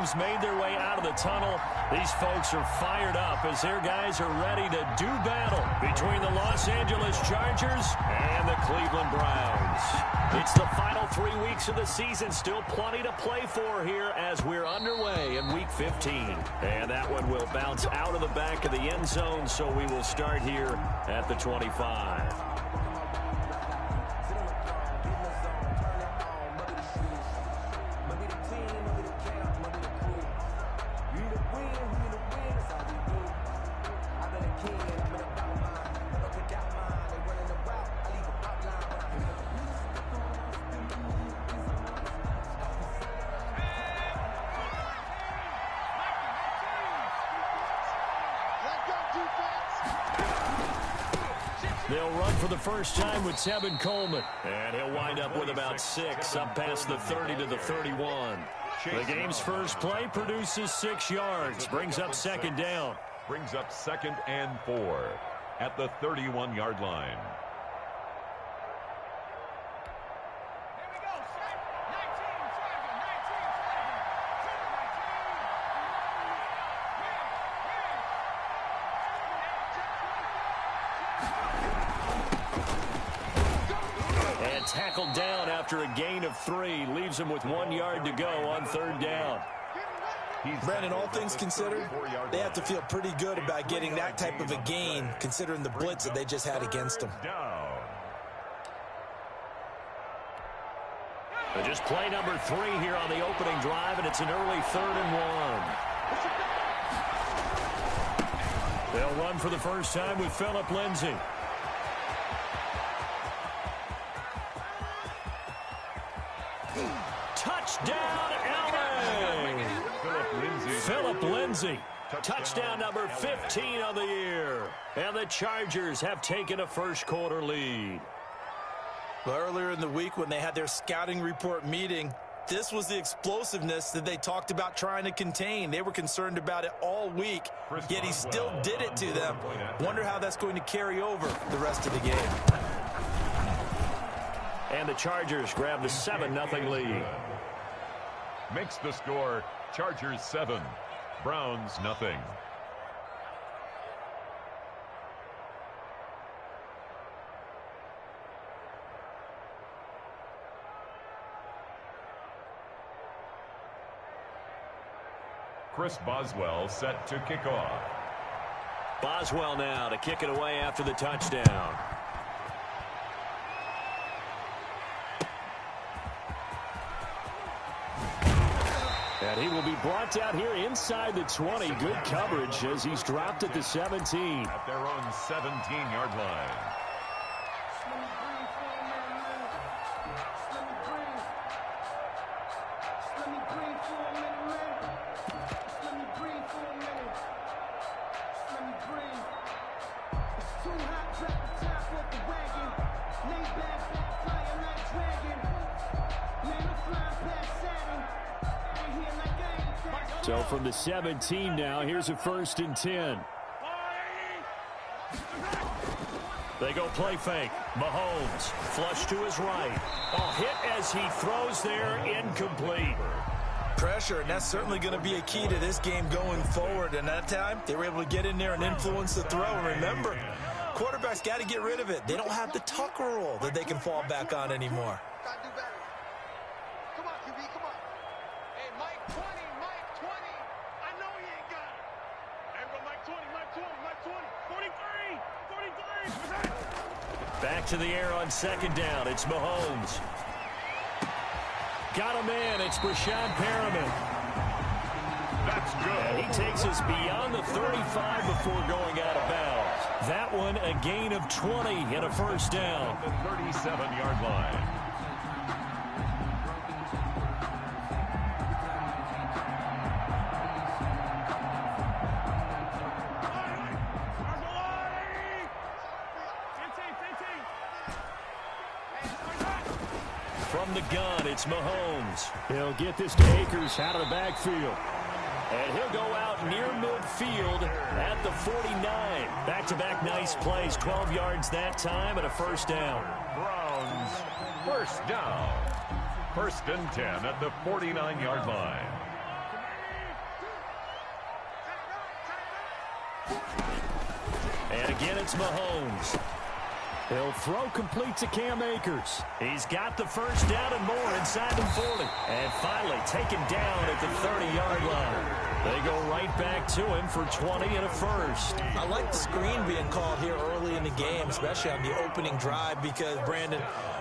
teams made their way out of the tunnel. These folks are fired up as their guys are ready to do battle between the Los Angeles Chargers and the Cleveland Browns. It's the final 3 weeks of the season. Still plenty to play for here as we're underway in Week 15. And that one will bounce out of the back of the end zone, so we will start here at the 25. They'll run for the first time with Tevin Coleman. And he'll wind up with about 6 up past the 30 to the 31. The game's first play produces 6 yards. Brings up second down. Brings up 2nd and 4 at the 31-yard line. Tackled down after a gain of 3. Leaves him with 1 yard to go on 3rd down. Brandon, all things considered, they have to feel pretty good about getting that type of a gain, considering the blitz that they just had against them. Just play number 3 here on the opening drive, and it's an early 3rd and 1. They'll run for the first time with Phillip Lindsay. Touchdown, LA! Phillip Lindsay. Touchdown number 15 on the year. And the Chargers have taken a first-quarter lead. Well, earlier in the week when they had their scouting report meeting, this was the explosiveness that they talked about trying to contain. They were concerned about it all week, yet he still did it to them. Wonder how that's going to carry over the rest of the game. And the Chargers grab the 7-0 lead. Makes the score Chargers 7, Browns 0. Chris Boswell set to kick off. Boswell now to kick it away after the touchdown. And he will be brought down here inside the 20. Good coverage as he's dropped at the 17. At their own 17-yard line. So from the 17 now, here's a 1st and 10. They go play fake. Mahomes, flush to his right. Hit as he throws there, incomplete. Pressure, and that's certainly going to be a key to this game going forward. And that time, they were able to get in there and influence the throw. And remember, quarterbacks got to get rid of it. They don't have the Tucker rule that they can fall back on anymore. Back to the air on 2nd down. It's Mahomes. Got a man. It's Brashad Perriman. That's good. And he takes us beyond the 35 before going out of bounds. That one a gain of 20 and a 1st down. At the 37-yard line. From the gun, it's Mahomes. He'll get this to Akers out of the backfield. And he'll go out near midfield at the 49. Back-to-back nice plays, 12 yards that time and a 1st down. Browns, 1st down. 1st and 10 at the 49-yard line. And again, it's Mahomes. He'll throw complete to Cam Akers. He's got the first down and more inside the 40. And finally taken down at the 30-yard line. They go right back to him for 20 and a first. I like the screen being called here early in the game, especially on the opening drive, because, Brandon,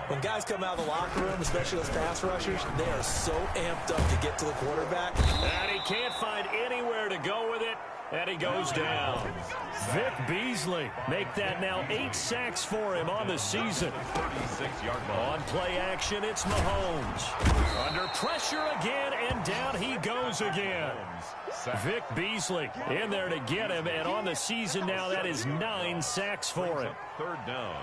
when guys come out of the locker room, especially those pass rushers, they are so amped up to get to the quarterback. And he can't find anywhere to go with it. And he goes down. Vic Beasley make that now 8 sacks for him on the season. 36-yard line. On play action, it's Mahomes. Under pressure again, and down he goes again. Vic Beasley in there to get him, and on the season now, that is 9 sacks for him. Third down.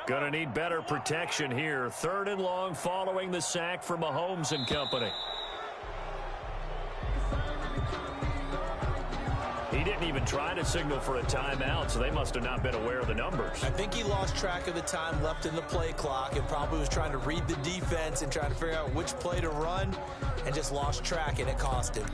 Going to need better protection here. 3rd and long following the sack from Mahomes and company. He didn't even try to signal for a timeout, so they must have not been aware of the numbers. I think he lost track of the time left in the play clock and probably was trying to read the defense and trying to figure out which play to run and just lost track, and it cost him.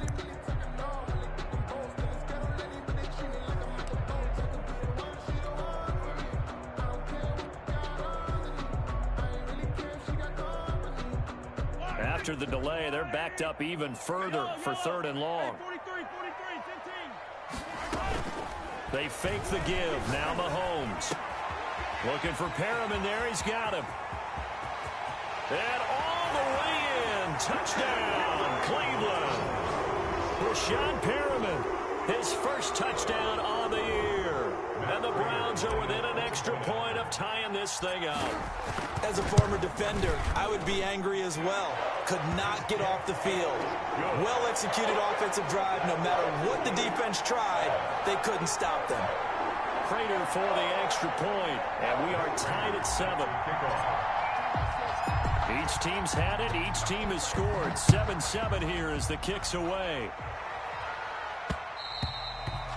After the delay, they're backed up even further for 3rd and long. They fake the give. Now Mahomes. Looking for Perriman there. He's got him. And all the way in. Touchdown, Cleveland. Rashad Perriman, his first touchdown on the year. And the Browns are within an extra point of tying this thing up. As a former defender, I would be angry as well. Could not get off the field. Well-executed offensive drive. No matter what the defense tried, they couldn't stop them. Prater for the extra point, and we are tied at 7. Each team's had it. Each team has scored. 7-7 here as the kick's away.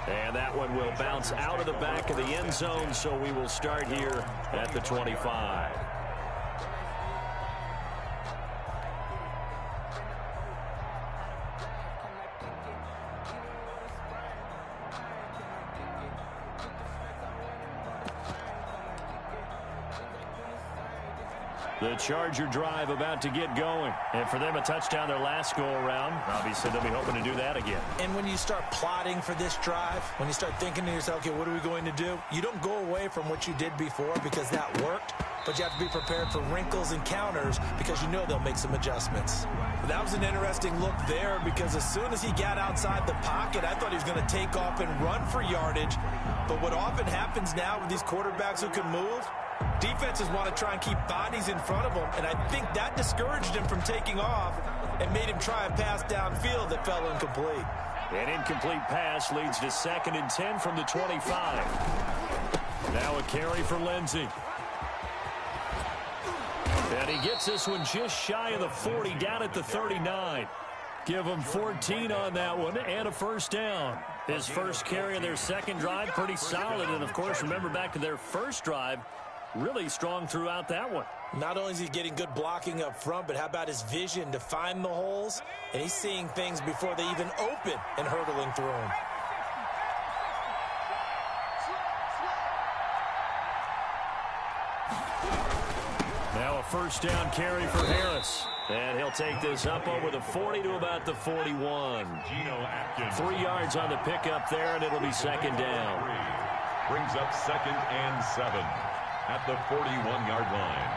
And that one will bounce out of the back of the end zone, so we will start here at the 25. The Charger drive about to get going. And for them, a touchdown their last go-around. Obviously, they'll be hoping to do that again. And when you start plotting for this drive, when you start thinking to yourself, okay, what are we going to do? You don't go away from what you did before because that worked, but you have to be prepared for wrinkles and counters because you know they'll make some adjustments. But that was an interesting look there because as soon as he got outside the pocket, I thought he was going to take off and run for yardage. But what often happens now with these quarterbacks who can move, defenses want to try and keep bodies in front of them, and I think that discouraged him from taking off and made him try a pass downfield that fell incomplete. An incomplete pass leads to 2nd and 10 from the 25. Now a carry for Lindsey. And he gets this one just shy of the 40, down at the 39. Give him 14 on that one and a first down. His first carry of their second drive, pretty solid. And, of course, remember back to their first drive, really strong throughout that one. Not only is he getting good blocking up front, but how about his vision to find the holes? And he's seeing things before they even open and hurdling through them. Now a first down carry for Harris. And he'll take this up over the 40 to about the 41. 3 yards on the pickup there, and it'll be 2nd down. Brings up 2nd and 7 at the 41-yard line.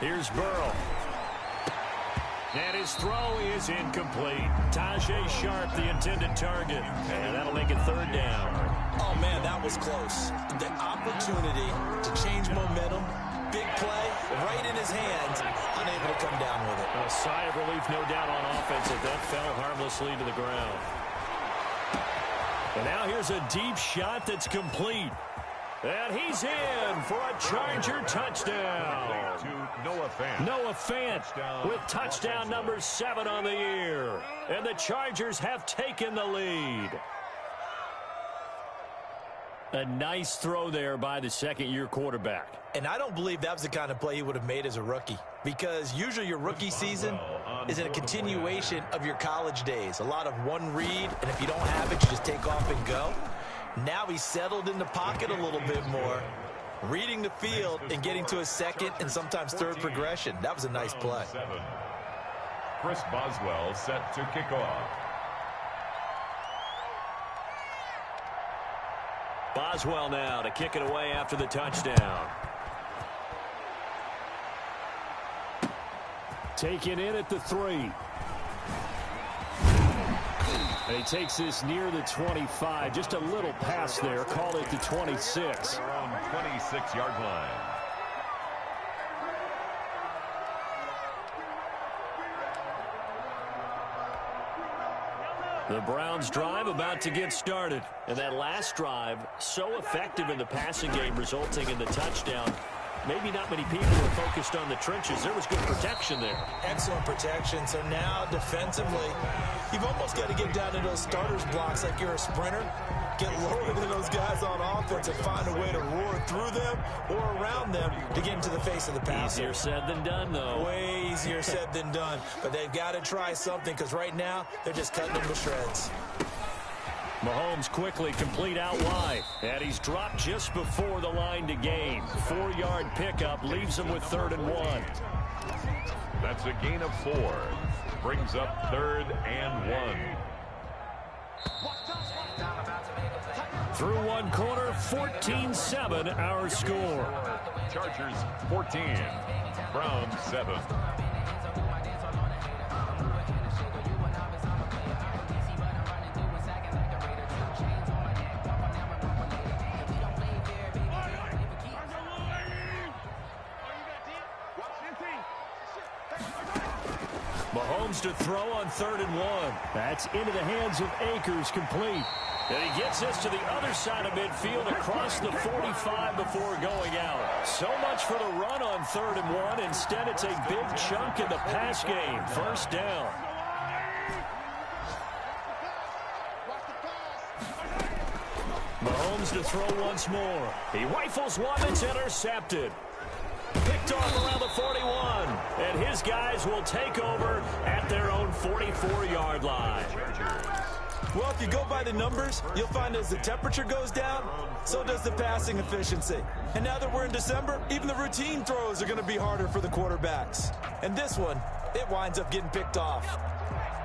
Here's Burrow. And his throw is incomplete. Tajay Sharp, the intended target. And that'll make it 3rd down. Oh, man, that was close. The opportunity to change momentum, big play, right in his hands, unable to come down with it. A sigh of relief, no doubt, on offense, that fell harmlessly to the ground. And now here's a deep shot that's complete. And he's in for a Charger touchdown. To Noah Fant. Noah Fant with touchdown number 7 on the year. And the Chargers have taken the lead. A nice throw there by the second-year quarterback. And I don't believe that was the kind of play he would have made as a rookie, because usually your rookie season is in a continuation of your college days. A lot of one read, and if you don't have it, you just take off and go. Now he's settled in the pocket a little bit more, reading the field and getting to a second and sometimes third progression. That was a nice play. Chris Boswell set to kick off. Boswell now to kick it away after the touchdown. Taken in at the 3. And he takes this near the 25. Just a little pass there. Call it the 26. Around 26-yard line. The Browns drive about to get started. And that last drive, so effective in the passing game, resulting in the touchdown. Maybe not many people were focused on the trenches. There was good protection there. Excellent protection. So now defensively, you've almost got to get down to those starters blocks like you're a sprinter. Get lower than those guys on offense and find a way to roar through them or around them to get into the face of the passer. Easier said than done, though. Way easier said than done. But they've got to try something, because right now they're just cutting them to shreds. Mahomes quickly complete out wide. And he's dropped just before the line to gain. 4-yard pickup leaves him with 3rd and 1. That's a gain of 4. Brings up 3rd and 1. Through one quarter, 14-7 our score. Chargers 14. Browns 7. Mahomes to throw on 3rd and 1. That's into the hands of Akers, complete. And he gets this to the other side of midfield across the 45 before going out. So much for the run on 3rd and 1. Instead, it's a big chunk in the pass game. 1st down. Mahomes to throw once more. He rifles one that's intercepted. Picked off around the 41. And his guys will take over at their own 44-yard line. Well, if you go by the numbers, you'll find as the temperature goes down, so does the passing efficiency. And now that we're in December, even the routine throws are going to be harder for the quarterbacks. And this one, it winds up getting picked off.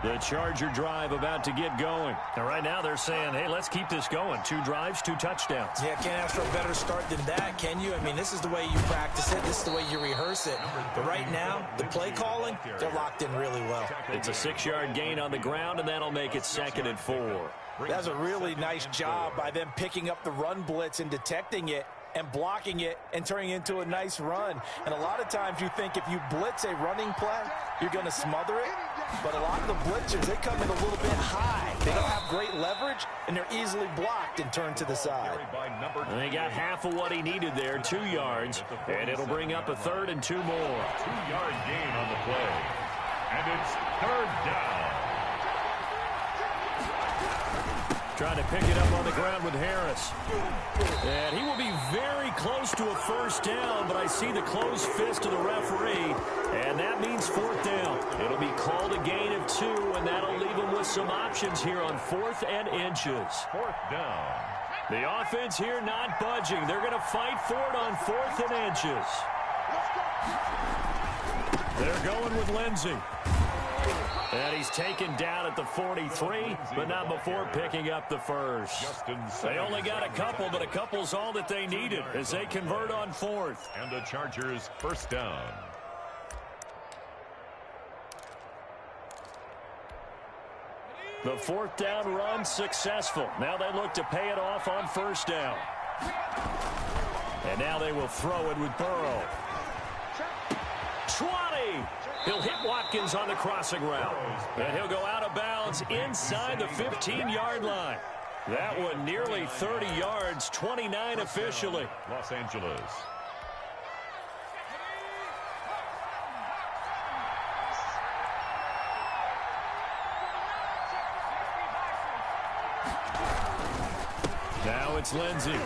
The Charger drive about to get going. And right now they're saying, hey, let's keep this going. 2 drives, 2 touchdowns. Yeah, can't ask for a better start than that, can you? I mean, this is the way you practice it. This is the way you rehearse it. But right now, the play calling, they're locked in really well. It's a 6-yard gain on the ground, and that'll make it 2nd and 4. That's a really nice job by them picking up the run blitz and detecting it and blocking it and turning it into a nice run. And a lot of times you think if you blitz a running play, you're going to smother it. But a lot of the blitzers, they come in a little bit high. They don't have great leverage, and they're easily blocked and turned to the side. And they got half of what he needed there, 2 yards, and it'll bring up a 3rd and 2 more. 2-yard gain on the play. And it's 3rd down. Trying to pick it up on the ground with Harris. And he will be very close to a 1st down, but I see the closed fist of the referee, and that means 4th down. It'll be called a gain of 2, and that'll leave him with some options here on 4th and inches. 4th down. The offense here not budging. They're going to fight for it on 4th and inches. They're going with Lindsey. And he's taken down at the 43, but not before picking up the 1st. They only got a couple, but a couple's all that they needed as they convert on 4th. And the Chargers 1st down. The 4th down run successful. Now they look to pay it off on 1st down. And now they will throw it with Burrow. 20. He'll hit Watkins on the crossing route. And he'll go out of bounds inside the 15-yard line. That one nearly 30 yards, 29 officially. Los Angeles. Now it's Lindsey.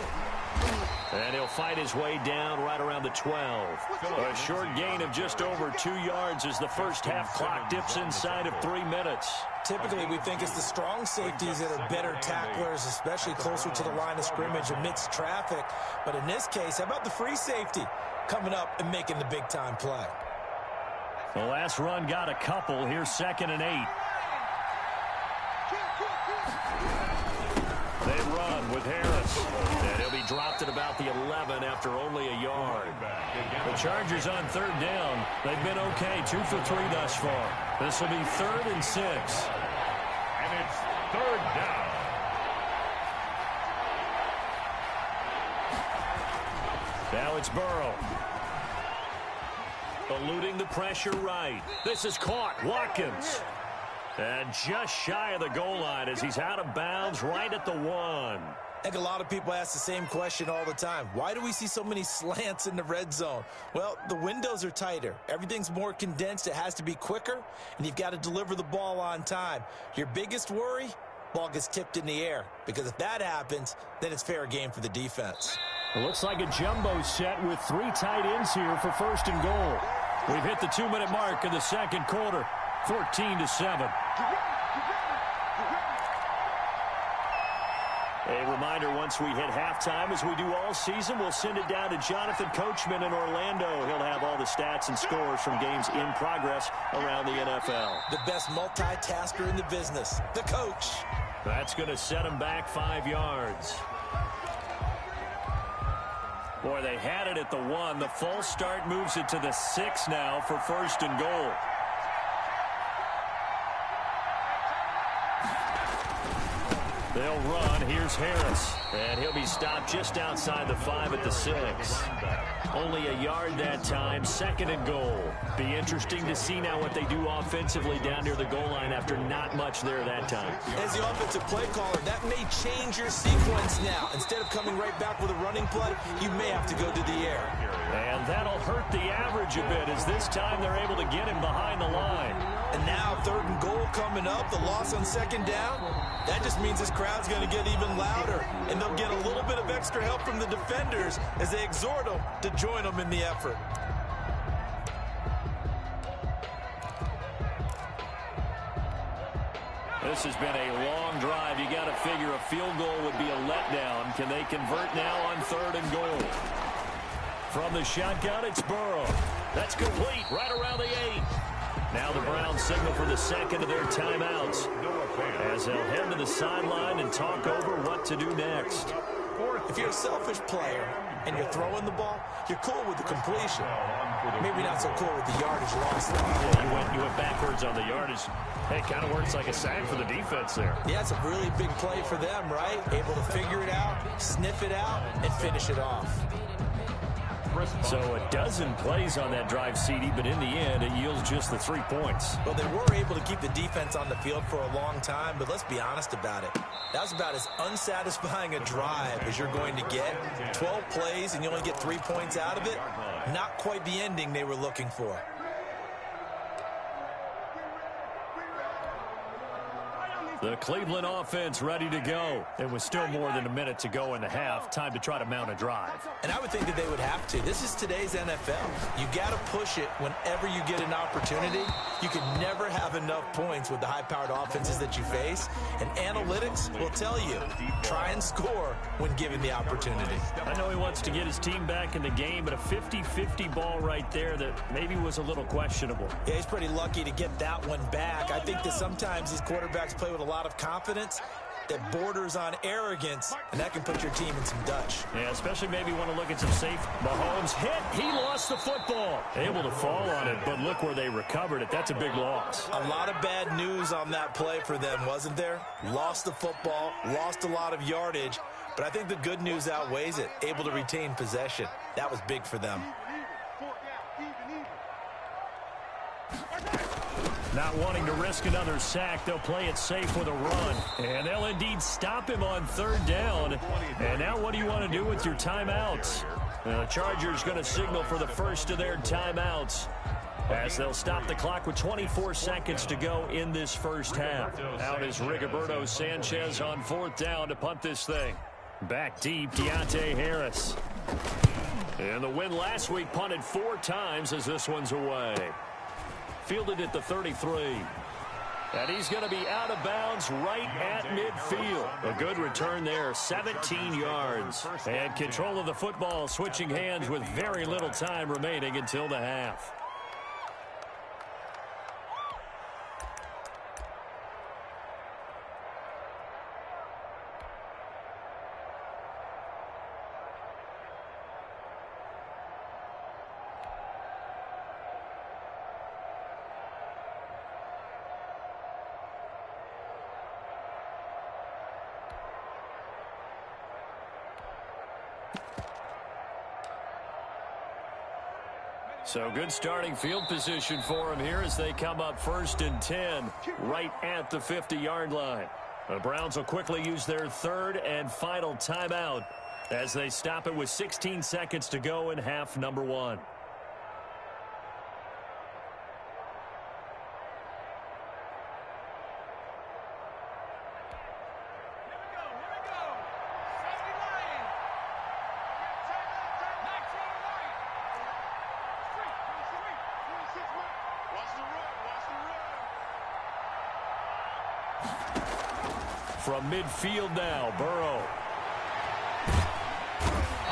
And he'll fight his way down right around the 12. A short gain of just over 2 yards as the first half clock dips inside of 3 minutes. Typically, we think it's the strong safeties that are better tacklers, especially closer to the line of scrimmage amidst traffic. But in this case, how about the free safety coming up and making the big-time play? The last run got a couple. Here's 2nd and 8. They run with Harris. And he'll be dropped at about the 11 after only a yard. The Chargers on 3rd down. They've been okay, 2 for 3 thus far. This will be 3rd and 6. And it's 3rd down. Now it's Burrow. Eluding the pressure right. This is caught. Watkins. And just shy of the goal line as he's out of bounds right at the 1. I think a lot of people ask the same question all the time. Why do we see so many slants in the red zone? Well, the windows are tighter. Everything's more condensed. It has to be quicker, and you've got to deliver the ball on time. Your biggest worry? Ball gets tipped in the air, because if that happens, then it's fair game for the defense. It looks like a jumbo set with 3 tight ends here for 1st and goal. We've hit the 2-minute mark in the 2nd quarter, 14-7. A reminder, once we hit halftime, as we do all season, we'll send it down to Jonathan Coachman in Orlando. He'll have all the stats and scores from games in progress around the NFL. The best multitasker in the business, the coach. That's going to set him back 5 yards. Boy, they had it at the 1. The false start moves it to the 6 now for 1st and goal. They'll run. Here's Harris. And he'll be stopped just outside the 5 at the 6. Only a yard that time. 2nd and goal. Be interesting to see now what they do offensively down near the goal line after not much there that time. As the offensive play caller, that may change your sequence now. Instead of coming right back with a running play, you may have to go to the air. And that'll hurt the average a bit as this time they're able to get him behind the line. And now 3rd and goal coming up, the loss on 2nd down. That just means this crowd's going to get even louder, and they'll get a little bit of extra help from the defenders as they exhort them to join them in the effort. This has been a long drive. You got to figure a field goal would be a letdown. Can they convert now on 3rd and goal? From the shotgun, it's Burrow. That's complete right around the 8. Now the Browns signal for the 2nd of their timeouts as they'll head to the sideline and talk over what to do next. If you're a selfish player and you're throwing the ball, you're cool with the completion. Maybe not so cool with the yardage loss. Yeah, you went backwards on the yardage. Hey, it kind of works like a sack for the defense there. Yeah, it's a really big play for them, right? Able to figure it out, sniff it out, and finish it off. So a dozen plays on that drive, CD, but in the end, it yields just the 3 points. Well, they were able to keep the defense on the field for a long time, but let's be honest about it. That was about as unsatisfying a drive as you're going to get. 12 plays, and you only get 3 points out of it. Not quite the ending they were looking for. The Cleveland offense ready to go. And with still more than a minute to go in the half, time to try to mount a drive. And I would think that they would have to. This is today's NFL. You got to push it whenever you get an opportunity. You can never have enough points with the high-powered offenses that you face. And analytics will tell you, try and score when given the opportunity. I know he wants to get his team back in the game, but a 50-50 ball right there that maybe was a little questionable. Yeah, he's pretty lucky to get that one back. I think that sometimes these quarterbacks play with a lot of confidence that borders on arrogance, and that can put your team in some Dutch. Yeah, especially maybe want to look at some safe. Mahomes hit. He lost the football. Able to fall on it, but look where they recovered it. That's a big loss. A lot of bad news on that play for them, wasn't there? Lost the football, lost a lot of yardage, but I think the good news outweighs it. Able to retain possession. That was big for them. Not wanting to risk another sack, they'll play it safe with a run. And they'll indeed stop him on third down. And now what do you want to do with your timeouts? The Chargers going to signal for the first of their timeouts, as they'll stop the clock with 24 seconds to go in this first half. Out is Rigoberto Sanchez on fourth down to punt this thing. Back deep, Deontay Harris. And the win last week punted 4 times as this one's away. Fielded at the 33. And he's going to be out of bounds right at midfield. A good return there, 17 yards. And control of the football switching hands with very little time remaining until the half. So good starting field position for him here as they come up 1st and 10 right at the 50-yard line. The Browns will quickly use their third and final timeout as they stop it with 16 seconds to go in half number 1. From midfield now, Burrow.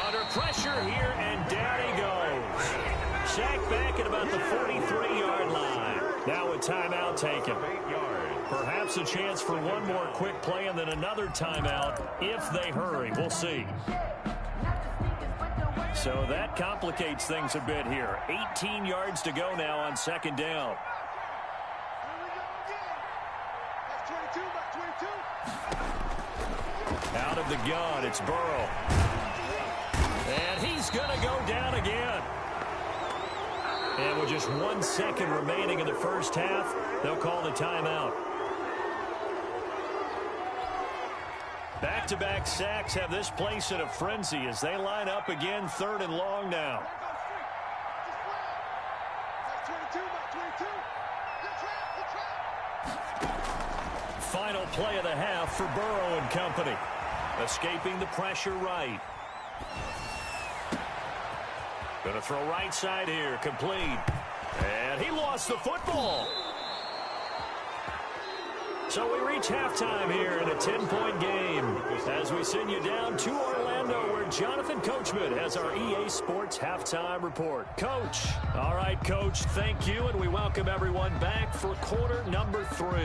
Under pressure here, and down he goes. Sacked back at about the 43-yard line. Now a timeout taken. Perhaps a chance for one more quick play and then another timeout if they hurry. We'll see. So that complicates things a bit here. 18 yards to go now on 2nd down. Out of the gun, it's Burrow. And he's going to go down again. And with just 1 second remaining in the first half, they'll call the timeout. Back-to-back sacks have this place in a frenzy as they line up again 3rd and long now. Final play of the half for Burrow and company. Escaping the pressure right. Going to throw right side here, complete. And he lost the football. So we reach halftime here in a 10-point game as we send you down to Orlando where Jonathan Coachman has our EA Sports Halftime Report. Coach. All right, Coach, thank you, and we welcome everyone back for quarter number 3.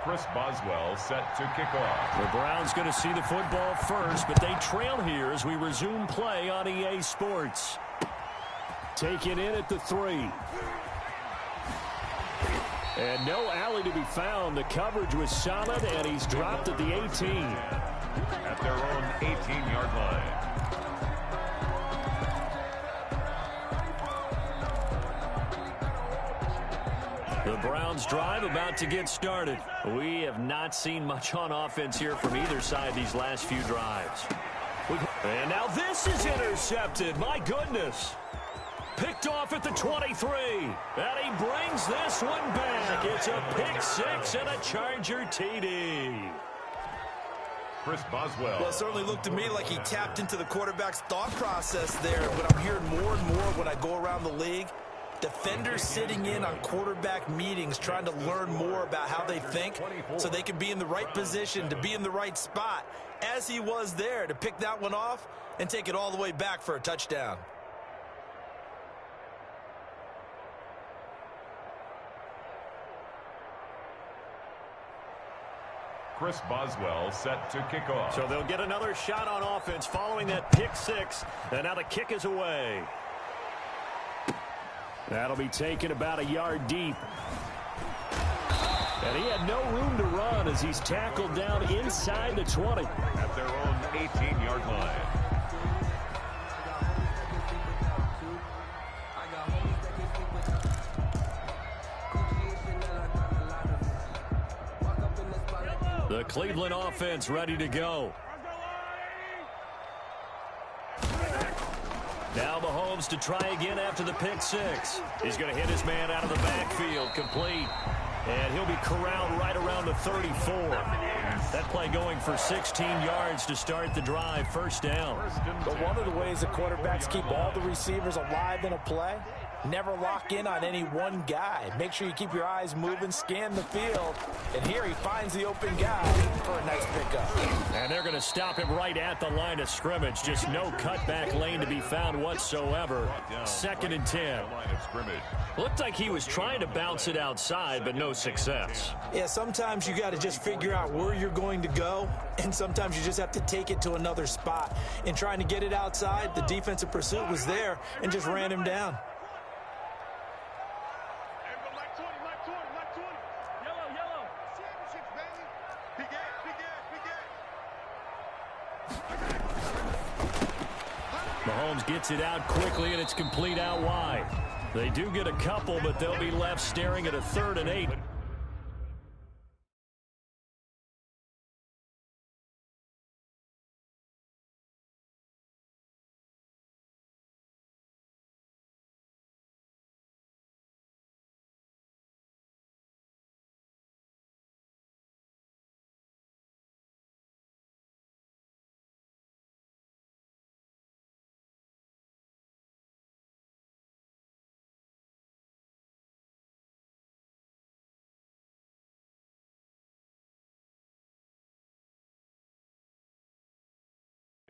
Chris Boswell set to kick off. The Browns going to see the football first, but they trail here as we resume play on EA Sports. Take it in at the 3. And no alley to be found. The coverage was solid, and he's dropped at the 18. At their own 18-yard line. The Browns drive about to get started. We have not seen much on offense here from either side these last few drives. And now this is intercepted. My goodness. Picked off at the 23. And he brings this one back. It's a pick 6 and a Charger TD. Chris Boswell. Well, it certainly looked to me like he tapped into the quarterback's thought process there. But I'm hearing more and more when I go around the league. Defenders sitting in on quarterback meetings trying to learn more about how they think so they can be in the right position to be in the right spot, as he was there to pick that one off and take it all the way back for a touchdown. Chris Boswell set to kick off. So they'll get another shot on offense following that pick 6, and now the kick is away. That'll be taken about a yard deep. And he had no room to run as he's tackled down inside the 20. At their own 18-yard line. The Cleveland offense ready to go. Now Mahomes to try again after the pick six. He's going to hit his man out of the backfield, complete. And he'll be corralled right around the 34. That play going for 16 yards to start the drive, first down. But one of the ways the quarterbacks keep all the receivers alive in a play, never lock in on any one guy. Make sure you keep your eyes moving, scan the field. And here he finds the open guy for a nice pickup. And they're going to stop him right at the line of scrimmage. Just no cutback lane to be found whatsoever. 2nd and 10. Looked like he was trying to bounce it outside, but no success. Yeah, sometimes you got to just figure out where you're going to go, and sometimes you just have to take it to another spot. In trying to get it outside, the defensive pursuit was there and just ran him down. Mahomes gets it out quickly, and it's complete out wide. They do get a couple, but they'll be left staring at a 3rd and 8.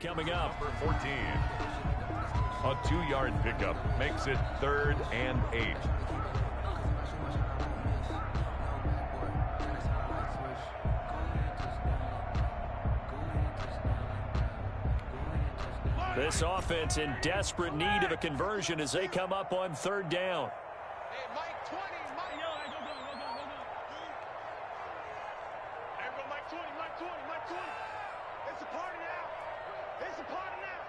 Coming up. Number 14. A 2-yard pickup makes it 3rd and 8. This offense in desperate need of a conversion as they come up on 3rd down. Hey, Mike 20, Mike. Hey, go Mike 20, Mike 20, Mike 20. It's a party now. It's a party now.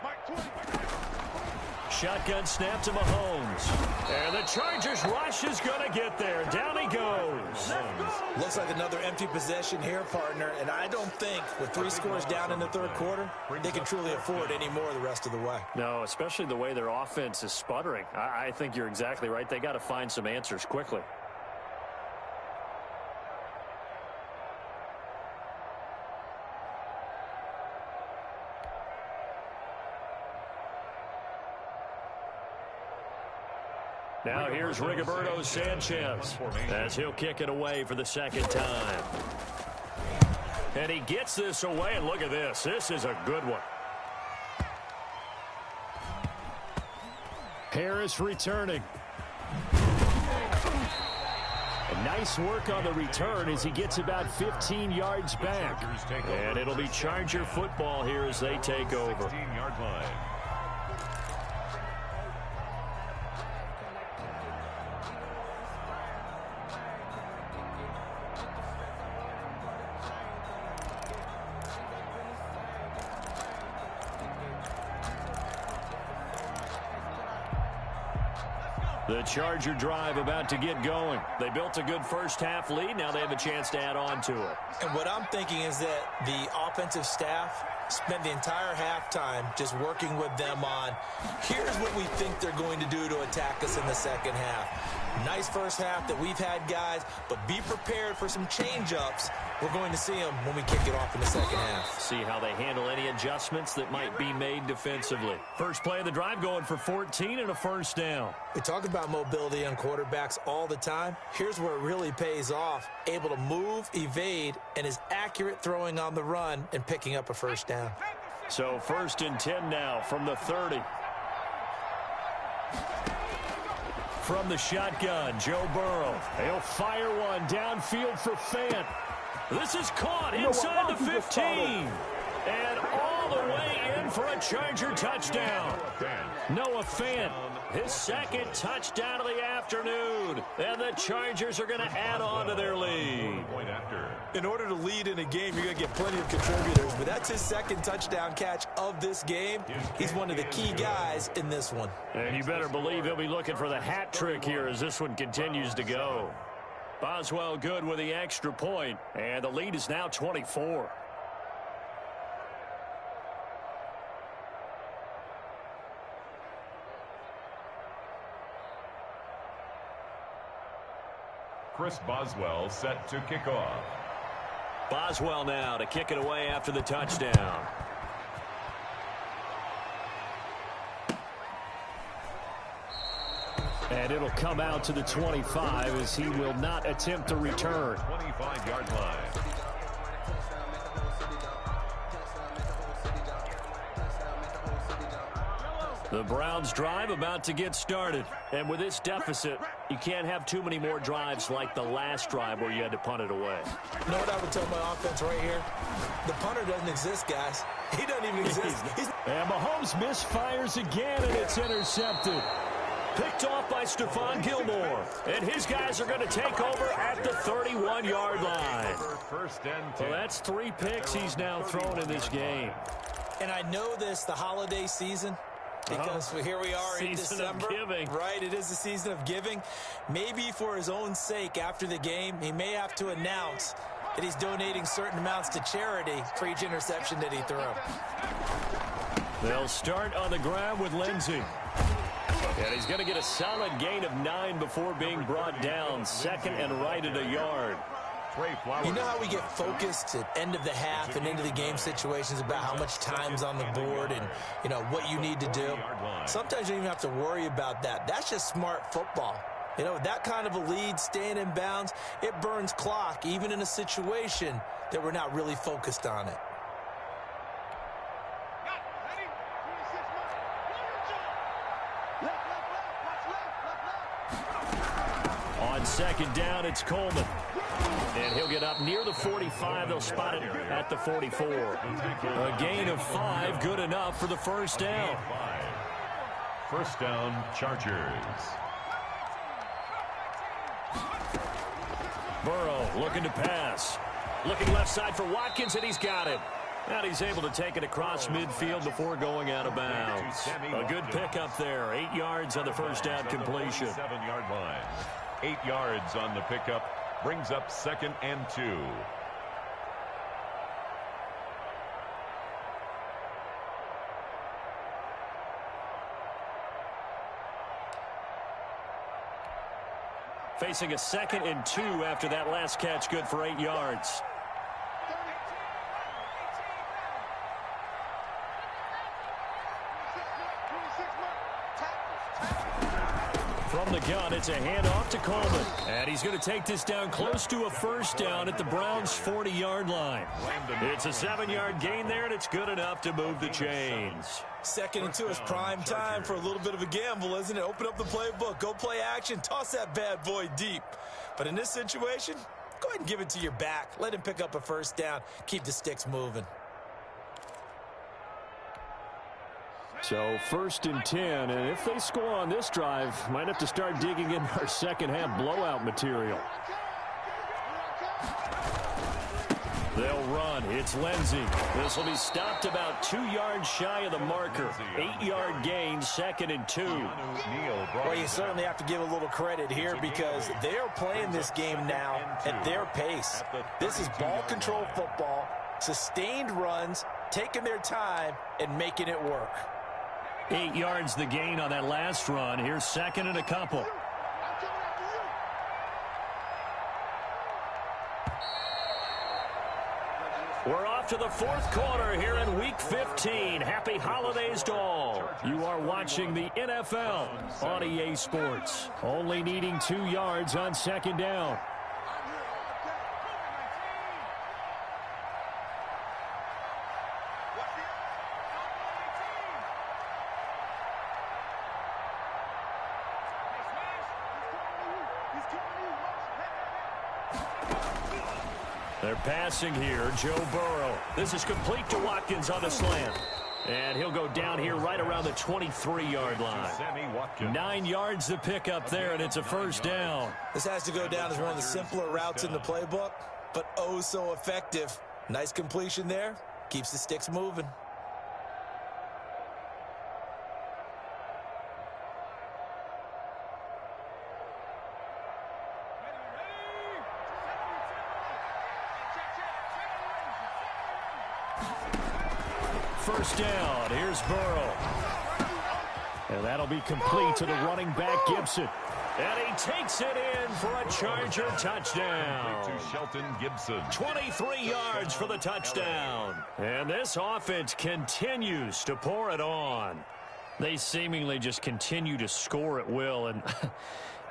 Mike 20, Mike 20. Shotgun snap to Mahomes. And the Chargers rush is going to get there. Down he goes. Looks like another empty possession here, partner. And I don't think with 3 scores down in the 3rd quarter, they can truly afford any more the rest of the way. No, especially the way their offense is sputtering. I think you're exactly right. They got to find some answers quickly. Now here's Rigoberto Sanchez as he'll kick it away for the 2nd time. And he gets this away, and look at this. This is a good one. Harris returning. And nice work on the return as he gets about 15 yards back. And it'll be Charger football here as they take over. 16-yard line. The Charger drive about to get going. They built a good first-half lead. Now they have a chance to add on to it. And what I'm thinking is that the offensive staff spent the entire halftime just working with them on, here's what we think they're going to do to attack us in the 2nd half. Nice first half that we've had, guys, but be prepared for some change-ups. We're going to see them when we kick it off in the 2nd half. See how they handle any adjustments that might be made defensively. First play of the drive going for 14 and a 1st down. We talk about mobility on quarterbacks all the time. Here's where it really pays off. Able to move, evade, and is accurate throwing on the run and picking up a 1st down. So 1st and 10 now from the 30. From the shotgun, Joe Burrow. He'll fire one downfield for Fant. This is caught inside the 15. And all the way in for a Charger touchdown. Noah Fant, his second touchdown of the afternoon. And the Chargers are going to add on to their lead. In order to lead in a game, you're going to get plenty of contributors, but that's his second touchdown catch of this game. He's one of the key guys in this one. And you better believe he'll be looking for the hat trick here as this one continues to go. Boswell good with the extra point, and the lead is now 24. Chris Boswell set to kick off. Boswell now to kick it away after the touchdown. And it'll come out to the 25 as he will not attempt to return. 25-yard line. The Browns drive about to get started. And with this deficit, you can't have too many more drives like the last drive where you had to punt it away. You know what I would tell my offense right here? The punter doesn't exist, guys. He doesn't even exist. And Mahomes misfires again, and it's intercepted. Picked off by Stephon Gilmore. And his guys are going to take over at the 31-yard line. Well, that's 3 picks he's now thrown in this game. And I know this, the holiday season, because here we are in December. Right, it is the season of giving. Maybe for his own sake after the game, he may have to announce that he's donating certain amounts to charity for each interception that he threw. They'll start on the ground with Lindsey. And he's going to get a solid gain of 9 before being brought down. Second and right at a yard. You know how we get focused at end of the half and into the game situations about how much time's on the board and, you know, what you need to do? Sometimes you don't even have to worry about that. That's just smart football. You know, that kind of a lead, staying in bounds, it burns clock, even in a situation that we're not really focused on it. On second down, it's Coleman. And he'll get up near the 45. They'll spot it at the 44. A gain of 5, good enough for the first down. First down, Chargers. Burrow looking to pass. Looking left side for Watkins, and he's got it. And he's able to take it across midfield before going out of bounds. A good pickup there. 8 yards on the first down completion. 7-yard line. 8 yards on the pickup. Brings up 2nd and 2. Facing a 2nd and 2 after that last catch, good for 8 yards. From the gun, it's a handoff to Coleman. And he's going to take this down close to a first down at the Browns' 40-yard line. It's a 7-yard gain there, and it's good enough to move the chains. 2nd and 2 is prime time for a little bit of a gamble, isn't it? Open up the playbook, go play action, toss that bad boy deep. But in this situation, go ahead and give it to your back. Let him pick up a first down. Keep the sticks moving. So 1st and 10, and if they score on this drive, might have to start digging in our second half blowout material. They'll run. It's Lindsey. This will be stopped about 2 yards shy of the marker. 8-yard gain, 2nd and 2. Well, you certainly have to give a little credit here because they are playing this game now at their pace. This is ball control football, sustained runs, taking their time, and making it work. 8 yards the gain on that last run. Here's 2nd and a couple. We're off to the 4th quarter here in Week 15. Happy holidays to all. You are watching the NFL on EA Sports. Only needing 2 yards on 2nd down. They're passing here. Joe Burrow. This is complete to Watkins on a slant. And he'll go down here right around the 23-yard line. 9 yards to pick up there, and it's a first down. This has to go down as one of the simpler routes in the playbook, but oh so effective. Nice completion there. Keeps the sticks moving. First down. Here's Burrow. And that'll be complete to the running back, Gibson. And he takes it in for a Charger touchdown. To Shelton Gibson. 23 yards for the touchdown. And this offense continues to pour it on. They seemingly just continue to score at will. And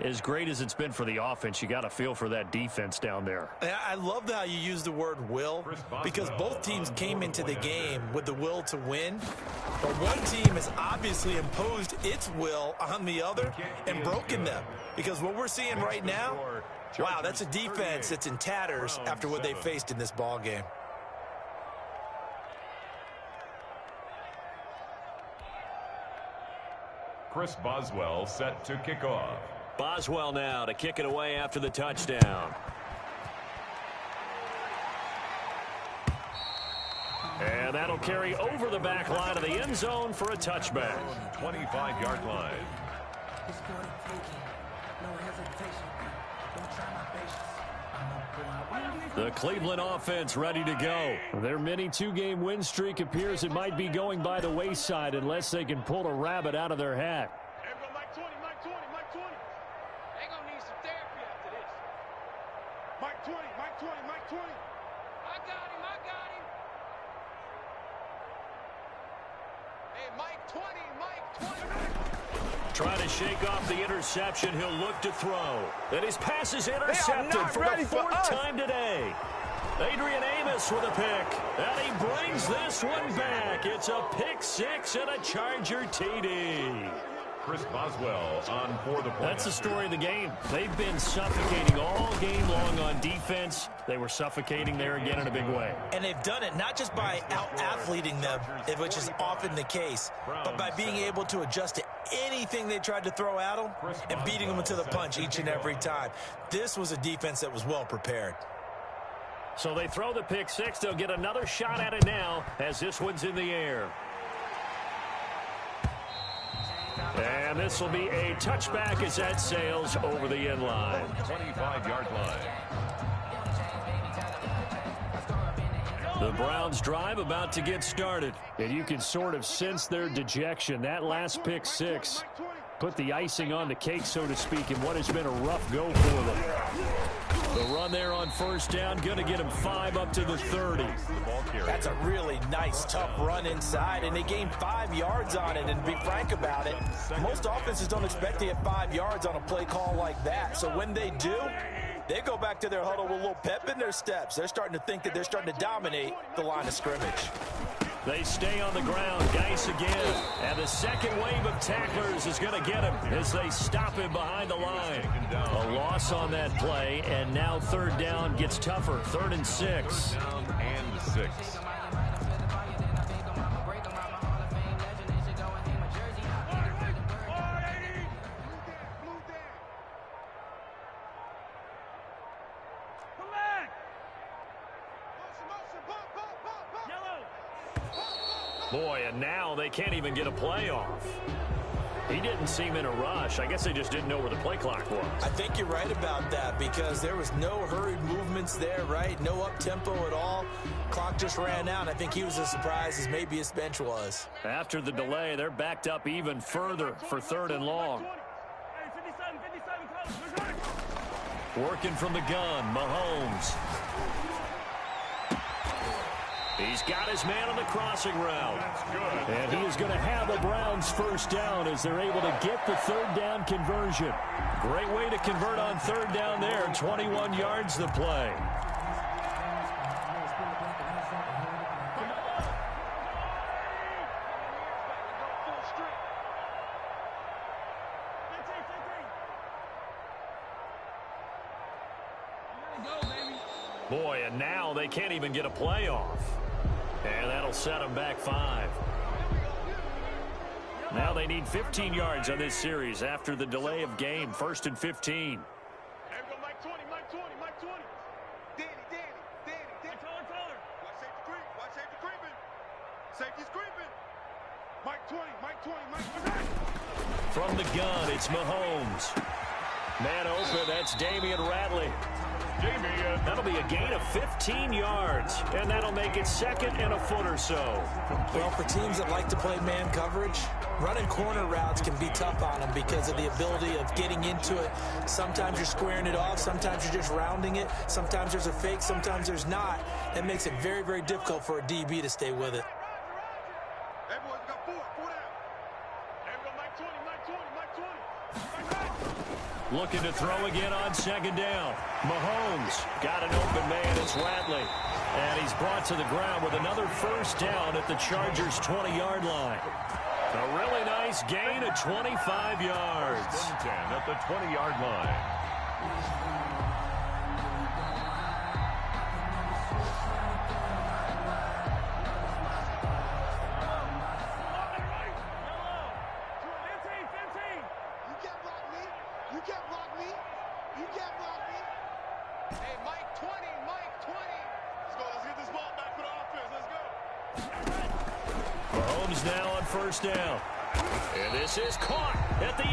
as great as it's been for the offense, you got to feel for that defense down there. I love how you use the word will, because both teams came into the game with the will to win. But one team has obviously imposed its will on the other and broken them. Because what we're seeing right now, wow, that's a defense that's in tatters after what they faced in this ball game. Chris Boswell set to kick off. Boswell now to kick it away after the touchdown. And that'll carry over the back line of the end zone for a touchback. 25-yard line. The Cleveland offense ready to go. Their mini two-game win streak appears it might be going by the wayside unless they can pull a rabbit out of their hat. Mike 20, Mike 20, Mike 20. They're going to need some therapy after this. Mike 20, Mike 20, Mike 20. I got him, I got him. Hey, Mike 20, Mike 20. Trying to shake off the interception. He'll look to throw. And his pass is intercepted for the fourth time today. Adrian Amos with a pick. And he brings this one back. It's a pick six and a Charger TD. Chris Boswell on for the point. That's the story of the game. They've been suffocating all game long on defense. They were suffocating there again in a big way. And they've done it not just by out-athleting them, which is often the case, but by being able to adjust to anything they tried to throw at them and beating them into the punch each and every time. This was a defense that was well prepared. So they throw the pick six. They'll get another shot at it now as this one's in the air. And this will be a touchback as that sails over the end line. 25-yard line. The Browns drive about to get started. And you can sort of sense their dejection. That last pick six put the icing on the cake, so to speak, in what has been a rough go for them. The run there on first down, going to get him 5 up to the 30. That's a really nice, tough run inside, and they gained 5 yards on it. And to be frank about it, most offenses don't expect to get 5 yards on a play call like that. So when they do, they go back to their huddle with a little pep in their steps. They're starting to think that they're starting to dominate the line of scrimmage. They stay on the ground. Geis again. And the second wave of tacklers is going to get him as they stop him behind the line. A loss on that play, and now third down gets tougher. 3rd and 6. Down and 6. Boy, and now they can't even get a play off. He didn't seem in a rush. I guess they just didn't know where the play clock was. I think you're right about that because there was no hurried movements there, right? No up-tempo at all. Clock just ran out. I think he was as surprised as maybe his bench was. After the delay, they're backed up even further for 3rd and long. Working from the gun, Mahomes. He's got his man on the crossing route. And he is going to have the Browns first down as they're able to get the 3rd down conversion. Great way to convert on 3rd down there. 21 yards to play. Boy, and now they can't even get a play off. And that'll set them back 5. Now they need 15 yards on this series after the delay of game. 1st and 15. Here we go, Mike 20, Mike 20, Mike 20. Danny. Taller. Watch safety creep. Watch safety creeping. Safety's creeping. Mike 20, Mike 20, Mike 20. From the gun, it's Mahomes. Man open, that's Damian Ratley. That'll be a gain of 15 yards, and that'll make it 2nd and a foot or so. Well, for teams that like to play man coverage, running corner routes can be tough on them because of the ability of getting into it. Sometimes you're squaring it off. Sometimes you're just rounding it. Sometimes there's a fake. Sometimes there's not. That makes it very, very difficult for a DB to stay with it. Everyone's got 4 down. Here we go, Mike 20, Mike 20, Mike 20. Looking to throw again on 2nd down. Mahomes got an open man. It's Ratley. And he's brought to the ground with another 1st down at the Chargers' 20-yard line. A really nice gain of 25 yards. 10 at the 20-yard line. Hey, Mike 20, Mike 20. Let's get this ball back for the offense. Let's go. Mahomes now on 1st down. And this is caught at the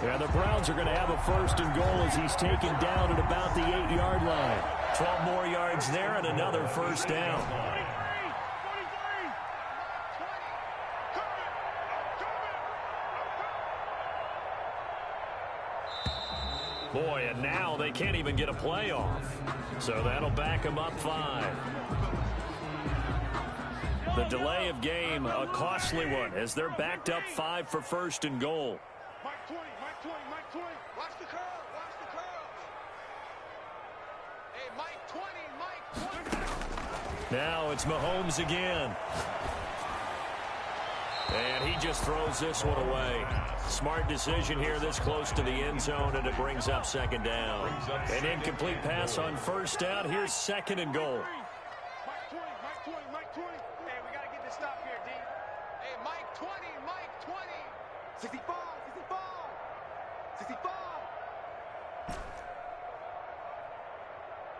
8. And the Browns are going to have a 1st and goal as he's taken down at about the 8-yard line. 12 more yards there and another 1st down. Boy, and now they can't even get a playoff. So that'll back them up 5. The delay of game, a costly one, as they're backed up 5 for 1st and goal. Mike 20, Mike 20, Mike 20. Watch the curl, watch the curl. Hey, Mike 20, Mike 20. Now it's Mahomes again. And he just throws this one away. Smart decision here this close to the end zone, and it brings up 2nd down. An incomplete pass on 1st down. Here's 2nd and goal. Mike 20, Mike 20, Mike 20. Hey, we got to get this stop here, D. Hey, Mike 20, Mike 20. 65, 65, 65.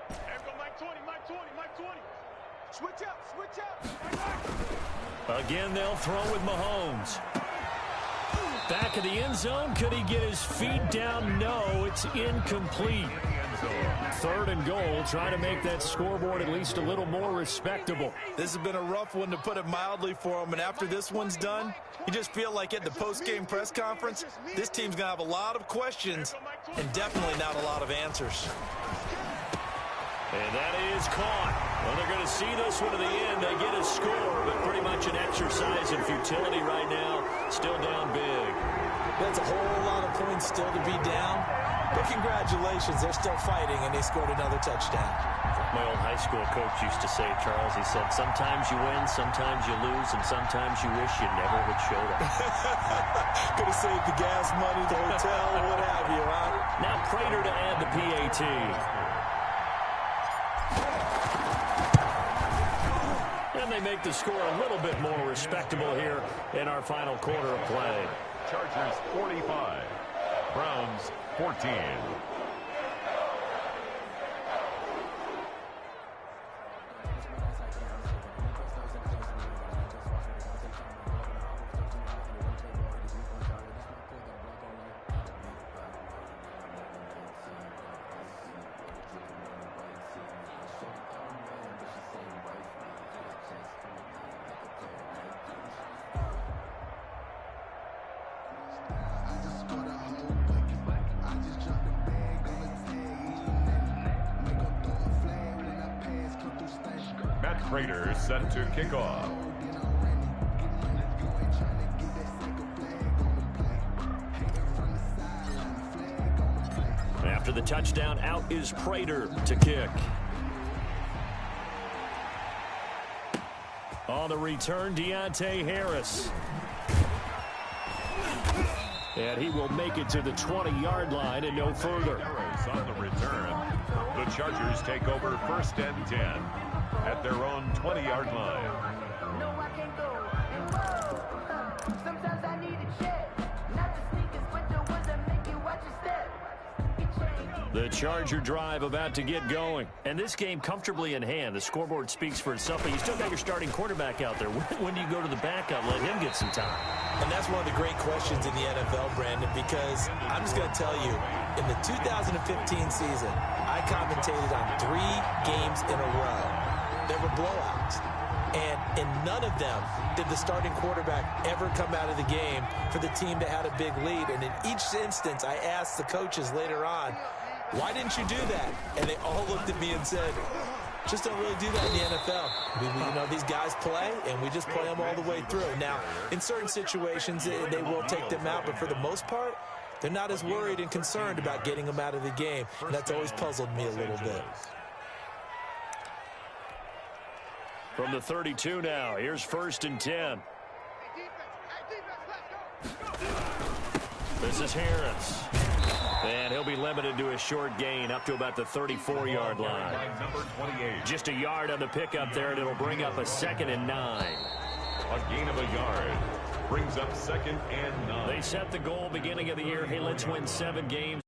Here we go, Mike 20, Mike 20, Mike 20. Switch up, switch up. Again, they'll throw with Mahomes. Back of the end zone. Could he get his feet down? No, it's incomplete. 3rd and goal, trying to make that scoreboard at least a little more respectable. This has been a rough one, to put it mildly, for him. And after this one's done, you just feel like at the post-game press conference, this team's going to have a lot of questions and definitely not a lot of answers. And that is caught. Well, they're going to see this one to the end. They get a score, but pretty much an exercise in futility right now. Still down big. That's a whole lot of points still to be down. But congratulations, they're still fighting, and they scored another touchdown. My old high school coach used to say, Charles, he said, sometimes you win, sometimes you lose, and sometimes you wish you never had showed up. Could have saved the gas money, the hotel, what have you, huh? Now Prater to add the PAT. And they make the score a little bit more respectable here in our final quarter of play. Chargers 45, Browns 14. Prater set to kick off. After the touchdown, out is Prater to kick. On the return, Deontay Harris. And he will make it to the 20-yard line and no further. Harris on the return. The Chargers take over 1st and 10 at their own 20-yard line. No, I can't go. Sometimes I need The Charger drive about to get going. And this game comfortably in hand. The scoreboard speaks for itself, but you still got your starting quarterback out there. When do you go to the backup, let him get some time? And that's one of the great questions in the NFL, Brandon, because I'm just going to tell you, in the 2015 season, I commentated on 3 games in a row. There were blowouts. And in none of them did the starting quarterback ever come out of the game for the team that had a big lead. And in each instance, I asked the coaches later on, why didn't you do that? And they all looked at me and said, just don't really do that in the NFL. These guys play, and we just play them all the way through. Now, in certain situations, they will take them out, but for the most part, they're not as worried and concerned about getting them out of the game. And that's always puzzled me a little bit. From the 32 now, here's 1st and 10. This is Harris. And he'll be limited to a short gain up to about the 34-yard line. Just a yard on the pickup there, and it'll bring up a 2nd and 9. A gain of a yard brings up 2nd and 9. They set the goal beginning of the year. Hey, let's win 7 games.